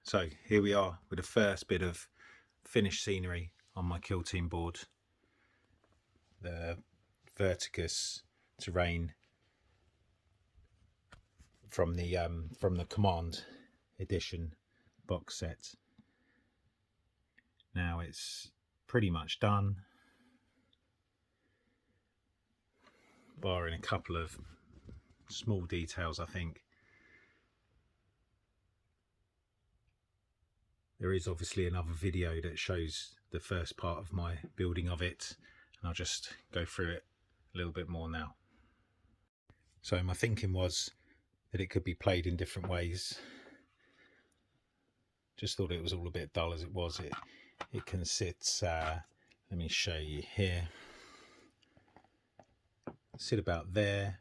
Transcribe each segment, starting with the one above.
So here we are with the first bit of finished scenery on my kill team board. The Vertigus terrain from the Command edition box set. Now it's pretty much done, barring a couple of small details. I think there is obviously another video that shows the first part of my building of it, and I'll just go through it a little bit more now. So my thinking was that it could be played in different ways. Just thought it was all a bit dull as it was. It can sit, let me show you here, sit about there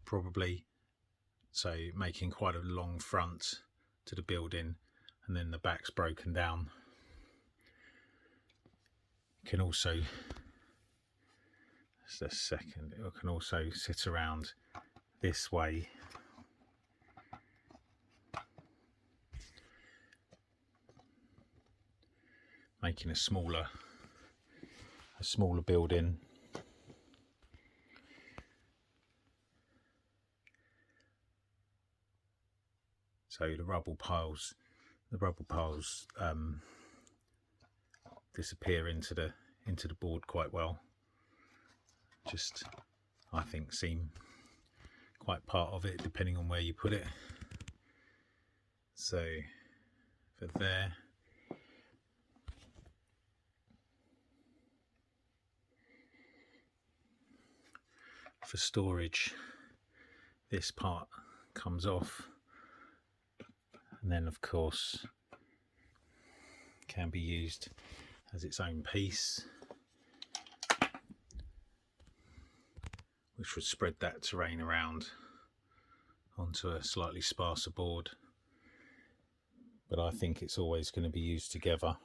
probably, so making quite a long front to the building, and then the back's broken down. It can also, just a second, it can also sit around this way, making a smaller building. So the rubble piles disappear into the board quite well. Just, I think, seem quite part of it depending on where you put it. So for there, for storage, this part comes off, and then of course can be used as its own piece, which would spread that terrain around onto a slightly sparser board. But I think it's always going to be used together.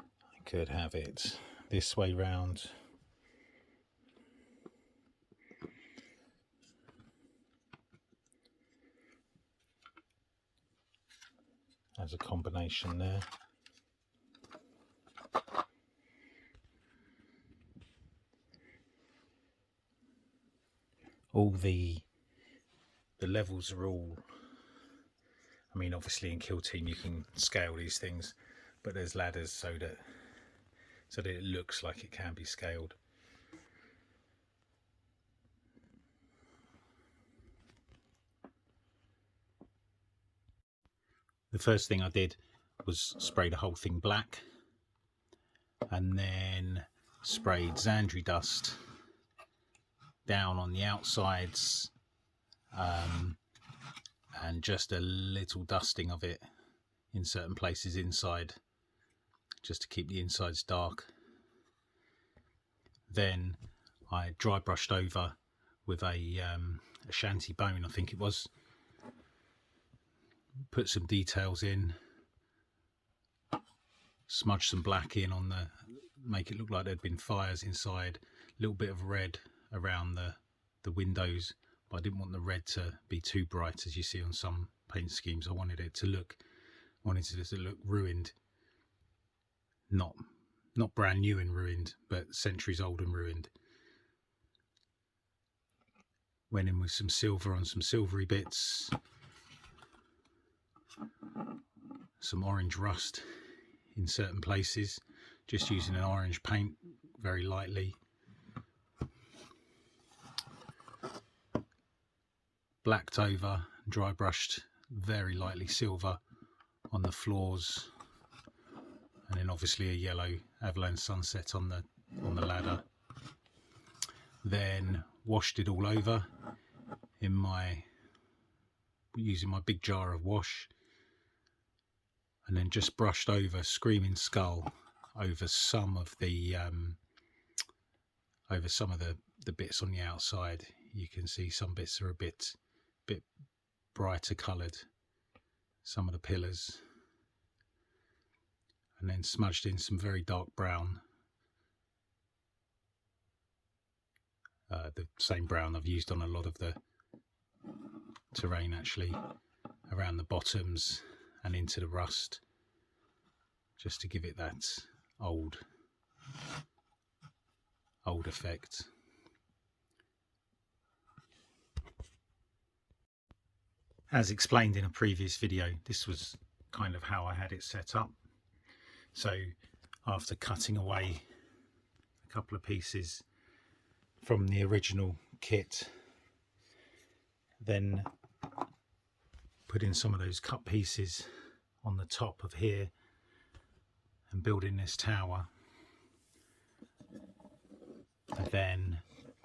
I could have it this way round, as a combination there. All the levels are all, I mean, obviously in Kill Team you can scale these things, but there's ladders so that it looks like it can be scaled. The first thing I did was spray the whole thing black, and then sprayed Xandri dust down on the outsides, and just a little dusting of it in certain places inside, just to keep the insides dark. Then I dry brushed over with a shanty bone, I think it was, put some details in, smudged some black in on the, make it look like there'd been fires inside, a little bit of red around the windows, but I didn't want the red to be too bright as you see on some paint schemes. I wanted it to look ruined, not brand new and ruined, but centuries old and ruined. Went in with some silver on some silvery bits, some orange rust in certain places, just using an orange paint very lightly. Blacked over, dry brushed very lightly silver on the floors, and then obviously a yellow Avalanche Sunset on the ladder. Then washed it all over in using my big jar of wash, and then just brushed over Screaming Skull over some of the bits on the outside. You can see some bits are a bit brighter coloured, some of the pillars, and then smudged in some very dark brown, the same brown I've used on a lot of the terrain actually, around the bottoms and into the rust, just to give it that old effect. As explained in a previous video, this was kind of how I had it set up. So after cutting away a couple of pieces from the original kit, then putting some of those cut pieces on the top of here and building this tower, I then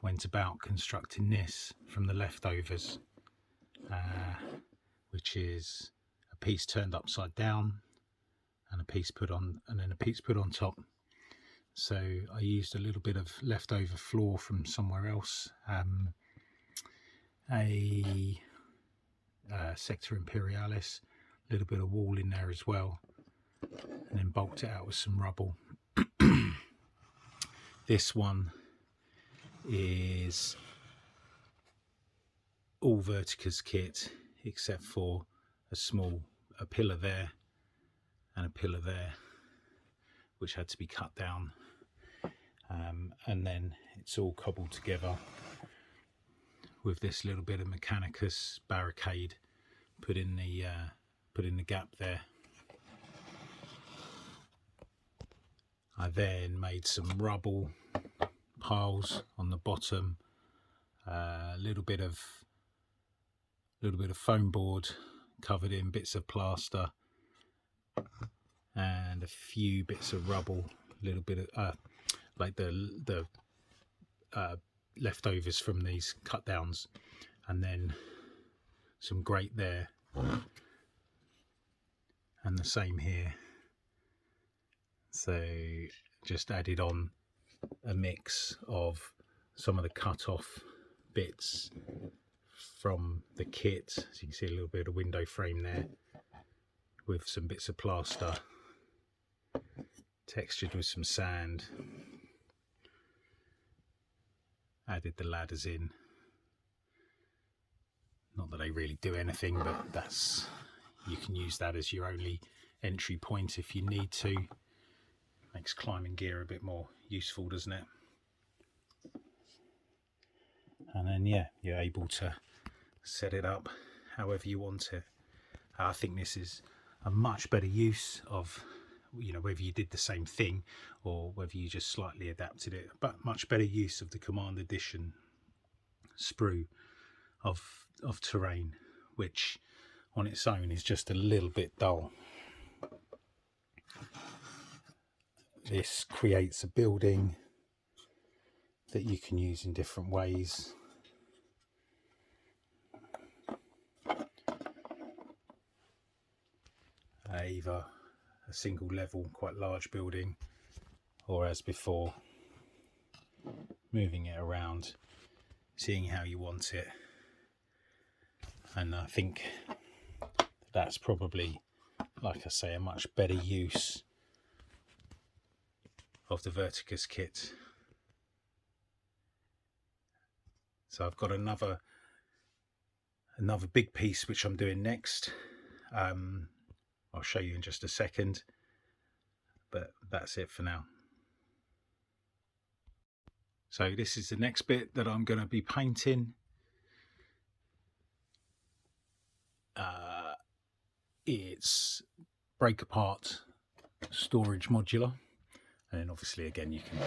went about constructing this from the leftovers, which is a piece turned upside down and a piece put on, and then a piece put on top. So I used a little bit of leftover floor from somewhere else, a Sector Imperialis, a little bit of wall in there as well, and then bulked it out with some rubble. This one is all Vertigus kit except for a pillar there and a pillar there, which had to be cut down, and then it's all cobbled together with this little bit of Mechanicus barricade put in the gap there. I then made some rubble piles on the bottom, a little bit of foam board covered in bits of plaster, and a few bits of rubble, a little bit of like the leftovers from these cut downs, and then some grate there, and the same here. So just added on a mix of some of the cut off bits from the kit, so you can see a little bit of window frame there with some bits of plaster textured with some sand. Added the ladders in, not that they really do anything, but that's, you can use that as your only entry point if you need to. Makes climbing gear a bit more useful, doesn't it? And then yeah, you're able to set it up however you want it. I think this is a much better use of, you know, whether you did the same thing or whether you just slightly adapted it, but much better use of the Command Edition sprue of terrain, which on its own is just a little bit dull. This creates a building that you can use in different ways. Either a single level, quite large building, or as before, moving it around, seeing how you want it. And I think that's probably, like I say, a much better use of the Vertigus kit. So I've got another big piece which I'm doing next. I'll show you in just a second, but that's it for now. So this is the next bit that I'm going to be painting. It's break apart storage modular, and then obviously again you can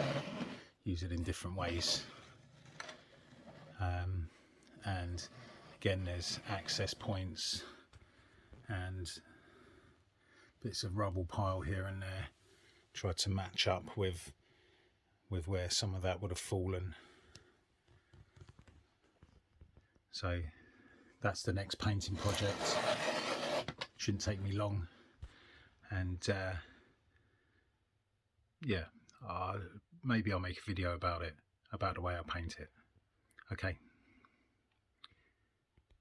use it in different ways, and again there's access points and bits of rubble pile here and there, try to match up with where some of that would have fallen. So that's the next painting project. Shouldn't take me long, and yeah, maybe I'll make a video about it, about the way I paint it. Okay.